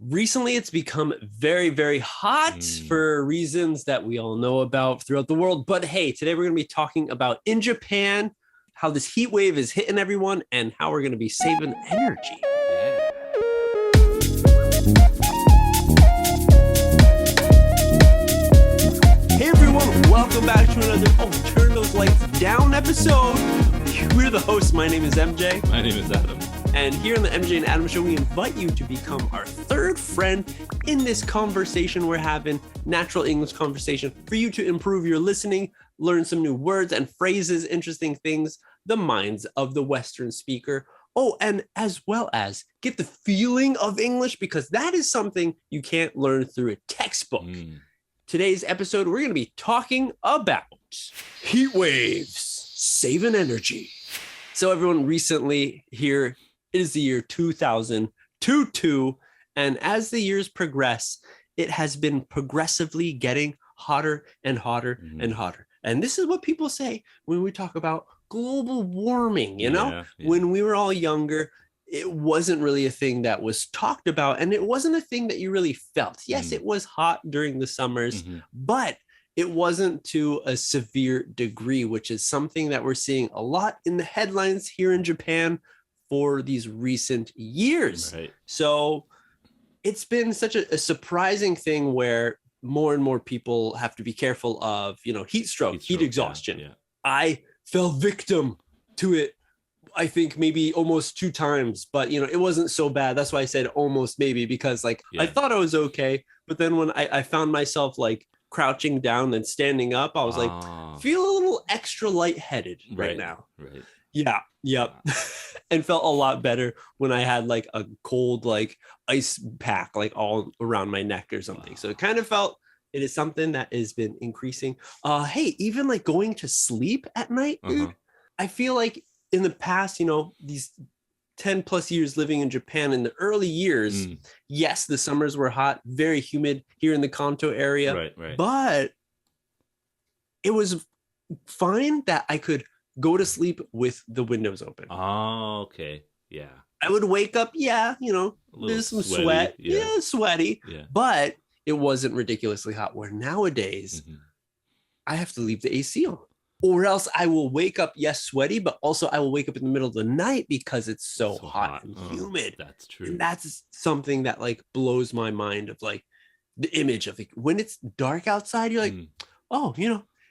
Recently, it's become very, very hot for reasons that we all know about throughout the world. But hey, today we're going to be talking about in Japan, how this heat wave is hitting everyone and how we're going to be saving energy. Hey everyone, welcome back to another Turn Those Lights Down episode. We're the hosts. My name is MJ. My name is Adam. And here on the MJ and Adam Show, we invite you to become our third friend in this conversation we're having, natural English conversation, for you to improve your listening, learn some new words and phrases, interesting things, the minds of the Western speaker. Oh, and as well as get the feeling of English, because that is something you can't learn through a textbook. Today's episode, we're going to be talking about heat waves, saving energy. So everyone, recently here, it is the year 2022, and as the years progress, it has been progressively getting hotter and hotter and hotter. And this is what people say when we talk about global warming, you know? When we were all younger, it wasn't really a thing that was talked about, and it wasn't a thing that you really felt. Yes, it was hot during the summers, but it wasn't to a severe degree, which is something that we're seeing a lot in the headlines here in Japan for these recent years. Right. So it's been such a surprising thing where more and more people have to be careful of, heat stroke, heat exhaustion. Yeah. I fell victim to it, I think maybe almost 2 times, but it wasn't so bad. That's why I said almost maybe, because I thought I was okay. But then when I found myself like crouching down and standing up, I was like, feel a little extra lightheaded right now. Right. Yeah. Yep. And felt a lot better when I had like a cold, like ice pack, like all around my neck or something. Wow. So it kind of felt, it is something that has been increasing. Hey, even like going to sleep at night, dude, I feel like in the past, these 10 plus years living in Japan, in the early years, yes, the summers were hot, very humid here in the Kanto area, right. But it was fine that I could go to sleep with the windows open. Oh, okay. Yeah. I would wake up, there's some sweat. Yeah, sweaty. Yeah. But it wasn't ridiculously hot, where nowadays I have to leave the AC on. Or else I will wake up, sweaty, but also I will wake up in the middle of the night because it's so hot and humid. That's true. And that's something that like blows my mind, of like the image of like when it's dark outside, you're like,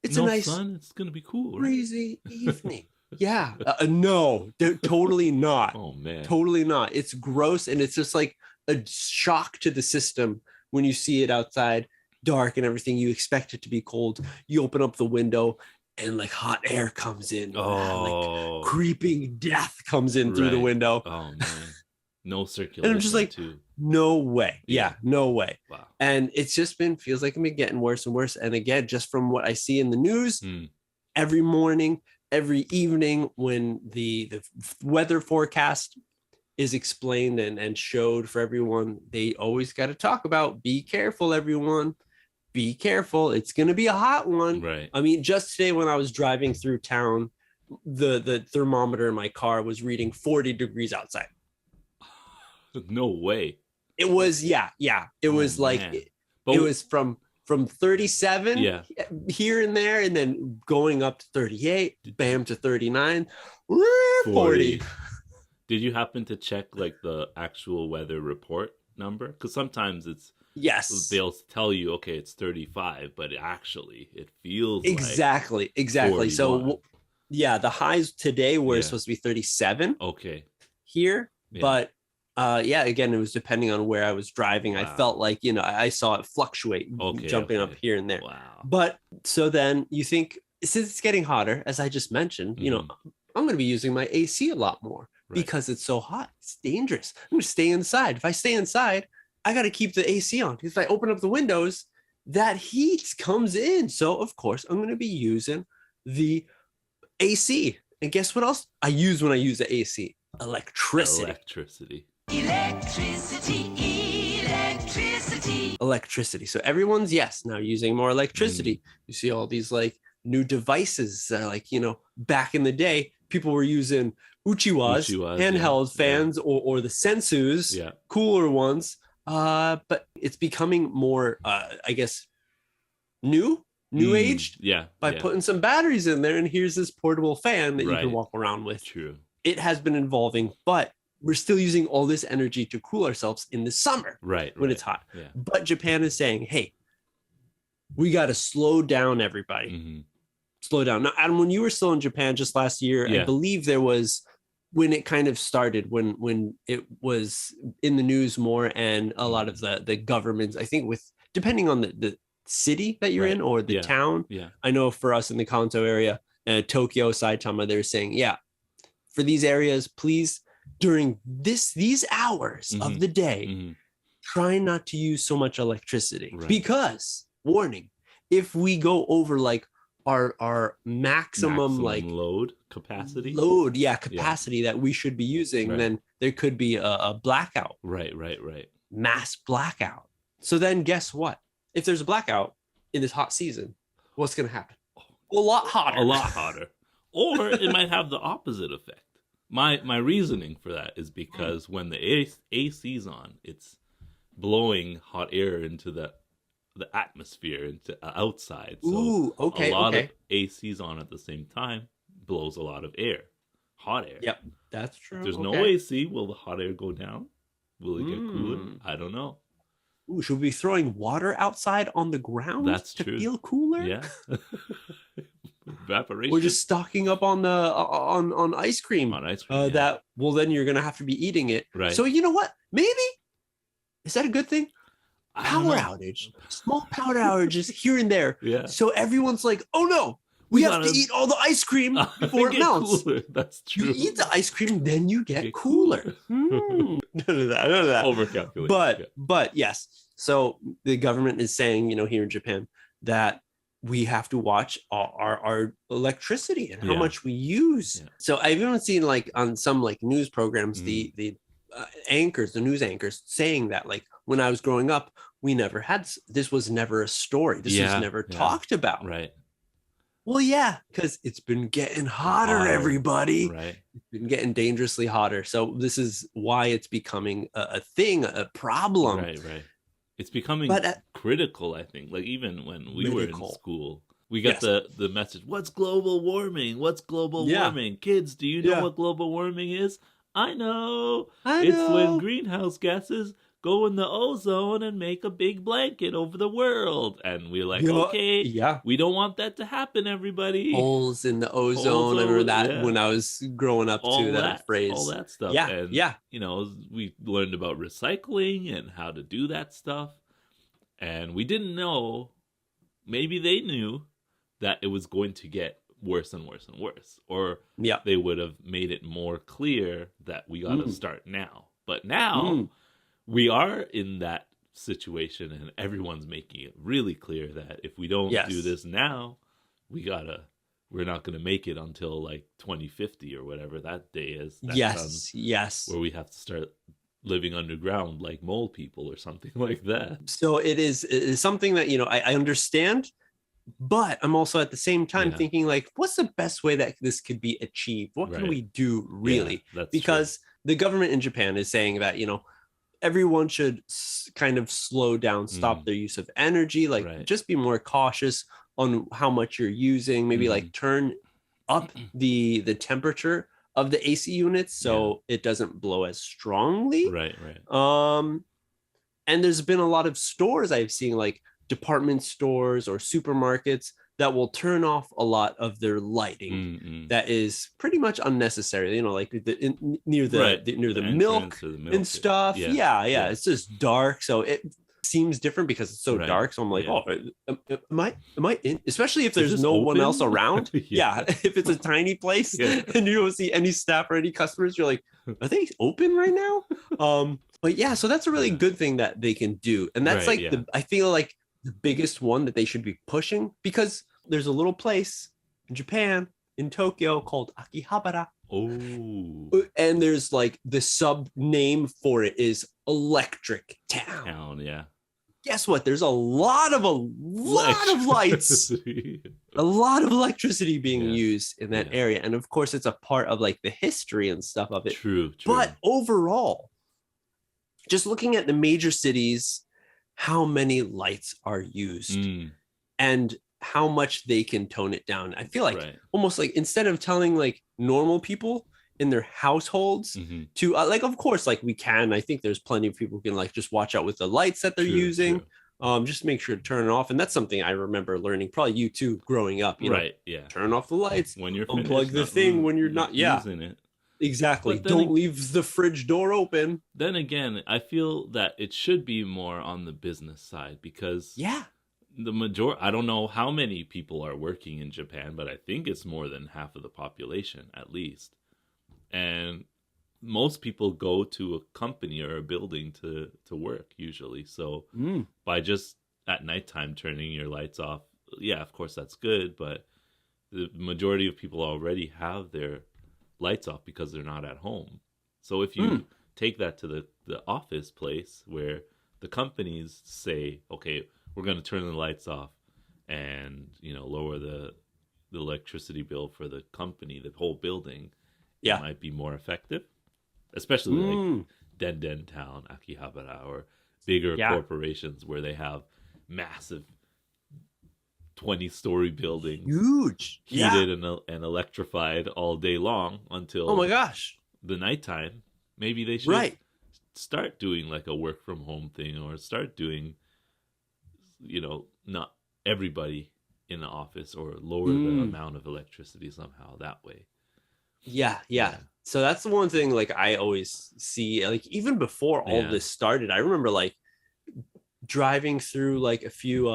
it's a nice sun. It's gonna be cool, breezy evening. Yeah. No, totally not. Oh man, totally not. It's gross, and it's just like a shock to the system when you see it outside, dark and everything. You expect it to be cold. You open up the window, and like hot air comes in. Like creeping death comes in through the window. Oh man, no circulation. And I'm just like, no way. Yeah, no way. Wow. And it's just feels like it's been getting worse and worse. And again, just from what I see in the news, every morning, every evening, when the weather forecast is explained and showed for everyone, they always got to talk about, be careful, everyone. Be careful. It's going to be a hot one. Right. I mean, just today when I was driving through town, the thermometer in my car was reading 40 degrees outside. No way. It was, It was like, it was from 37 here and there, and then going up to 38, bam, to 39, 40. Did you happen to check like the actual weather report number? Because sometimes it's, they'll tell you, okay, it's 35, but actually it feels exactly. 41. So the highs today were supposed to be 37 here, but again, it was depending on where I was driving. I felt like, I saw it fluctuate, jumping up here and there. Wow. But so then you think, since it's getting hotter, as I just mentioned, I'm going to be using my AC a lot more because it's so hot. It's dangerous. I'm going to stay inside. If I stay inside, I got to keep the AC on. If I open up the windows, that heat comes in. So, of course, I'm going to be using the AC. And guess what else I use when I use the AC? Electricity. So everyone's, now using more electricity. You see all these like new devices that are like, back in the day, people were using uchiwas handheld fans, or the sensus, cooler ones. But it's becoming more, I guess, new aged by putting some batteries in there, and here's this portable fan that you can walk around with. True. It has been evolving, but we're still using all this energy to cool ourselves in the summer when it's hot. But Japan is saying, hey, we got to slow down, everybody. Slow down. Now, Adam, when you were still in Japan just last year, I believe there was, when it kind of started, when it was in the news more, and a lot of the governments, I think depending on the city that you're in or the town. I know for us in the Kanto area, Tokyo, Saitama, they're saying, for these areas, please, during these hours of the day, try not to use so much electricity, because, warning, if we go over like our maximum like capacity that we should be using, then there could be a blackout. Right. Mass blackout. So then guess what? If there's a blackout in this hot season, what's going to happen? A lot hotter. Or it might have the opposite effect. My reasoning for that is because when the AC's on, it's blowing hot air into the atmosphere, into outside. So a lot of AC's on at the same time blows a lot of air, hot air. Yep, that's true. If there's no AC, will the hot air go down? Will it get cooler? I don't know. Ooh, should we be throwing water outside on the ground to feel cooler? Yeah. Evaporation. We're just stocking up on the on ice cream. That then you're gonna have to be eating it. Right. So you know what? Maybe is that a good thing? Power outage, small power outages here and there. Yeah. So everyone's like, oh no, we have to eat all the ice cream before it melts. Cooler. That's true. You eat the ice cream, then you get cooler. None of that. Overcalculate. But yes. So the government is saying, here in Japan, that we have to watch our electricity and how much we use. So I've even seen like on some like news programs, the news anchors saying that like when I was growing up, we never had, this was never a story. This was never talked about. Right. Well, because it's been getting hotter, everybody. Right. It's been getting dangerously hotter. So this is why it's becoming a thing, a problem. Right. It's becoming critical, I think. Like even when we were in school, we got the message, what's global warming? What's global warming? Kids, do you know what global warming is? I know. It's when greenhouse gases go in the ozone and make a big blanket over the world. And we're like, we don't want that to happen, everybody. Holes in the ozone. I remember that when I was growing up too, that phrase. All that stuff. We learned about recycling and how to do that stuff. And we didn't know, maybe they knew, that it was going to get worse and worse and worse. Or they would have made it more clear that we got to start now. But now we are in that situation, and everyone's making it really clear that if we don't do this now, we're not going to make it until like 2050 or whatever that day is. Where we have to start living underground like mole people or something like that. So it is something that, I understand, but I'm also at the same time thinking like, what's the best way that this could be achieved? What can we do really? Because the government in Japan is saying that, everyone should kind of slow down, stop their use of energy, like just be more cautious on how much you're using, maybe like turn up the temperature of the AC units so it doesn't blow as strongly. Right. And there's been a lot of stores I've seen, like department stores or supermarkets, that will turn off a lot of their lighting that is pretty much unnecessary, like near the milk and stuff. It's just dark, so it seems different because it's so dark. So I'm like, am I in, especially if there's no one else around. If it's a tiny place and you don't see any staff or any customers, you're like, are they open right now? But so that's a really good thing that they can do, and that's I feel like the biggest one that they should be pushing, because there's a little place in Japan, in Tokyo, called Akihabara. Oh. And there's like the sub name for it is Electric Town. Guess what? There's a lot of lights, a lot of electricity being used in that area. And of course, it's a part of like the history and stuff of it. True. But overall, just looking at the major cities, how many lights are used and how much they can tone it down. I feel like almost like instead of telling like normal people in their households to like, of course, like we can, I think there's plenty of people who can like just watch out with the lights that they're using. Just make sure to turn it off. And that's something I remember learning, probably you too, growing up, you know, turn off the lights when you're unplug the thing when you're not using it. Exactly. Don't leave the fridge door open. Then again, I feel that it should be more on the business side because the majority, I don't know how many people are working in Japan, but I think it's more than half of the population at least. And most people go to a company or a building to work usually. So by just at nighttime turning your lights off, of course that's good, but the majority of people already have their lights off because they're not at home. So if you take that to the office place where the companies say, okay, we're going to turn the lights off and, you know, lower the electricity bill for the company, the whole building, it might be more effective. Especially like Den Town, Akihabara, or bigger corporations where they have massive 20-story buildings, huge, heated and electrified all day long until the nighttime. Maybe they should start doing like a work from home thing, or start doing, you know, not everybody in the office, or lower the amount of electricity somehow that way. So that's the one thing like I always see, like even before all this started, I remember like driving through like a few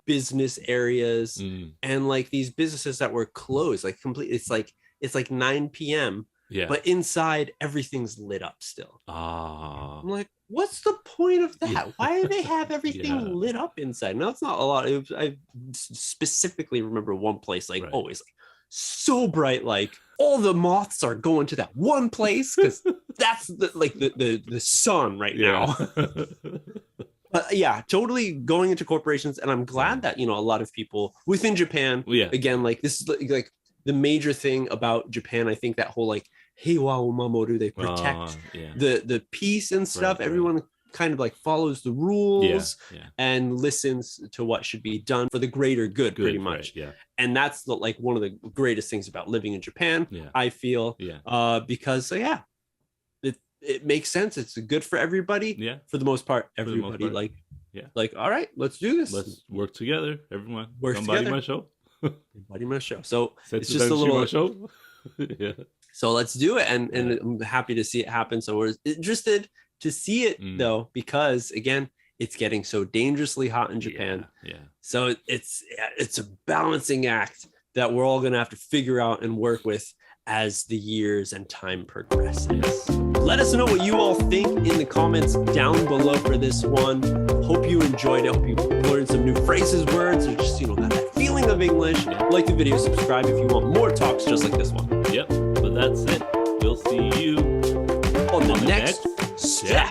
business areas and like these businesses that were closed, like completely, it's like 9 p.m. But inside everything's lit up still. I'm like, what's the point of that? Why do they have everything lit up inside? No, it's not a lot. I specifically remember one place like always like so bright, like all the moths are going to that one place because that's the sun right now. Totally going into corporations, and I'm glad that, you know, a lot of people within Japan, again, like this is like the major thing about Japan. I think that whole like heiwa o mamoru, they protect the peace and stuff. Everyone kind of like follows the rules and listens to what should be done for the greater good pretty much. And that's like one of the greatest things about living in Japan, I feel, because it makes sense. It's good for everybody. For the most part, everybody like all right, let's do this. Let's work together. Everyone work together. So it's just a little show. So let's do it, and I'm happy to see it happen. So we're interested to see it though, because again, it's getting so dangerously hot in Japan. So it's a balancing act that we're all going to have to figure out and work with as the years and time progresses. Let us know what you all think in the comments down below for this one. Hope you enjoyed it. Hope you learned some new phrases, words, or just, you know, got that feeling of English. Like the video, subscribe if you want more talks just like this one. But that's it. We'll see you on the next step.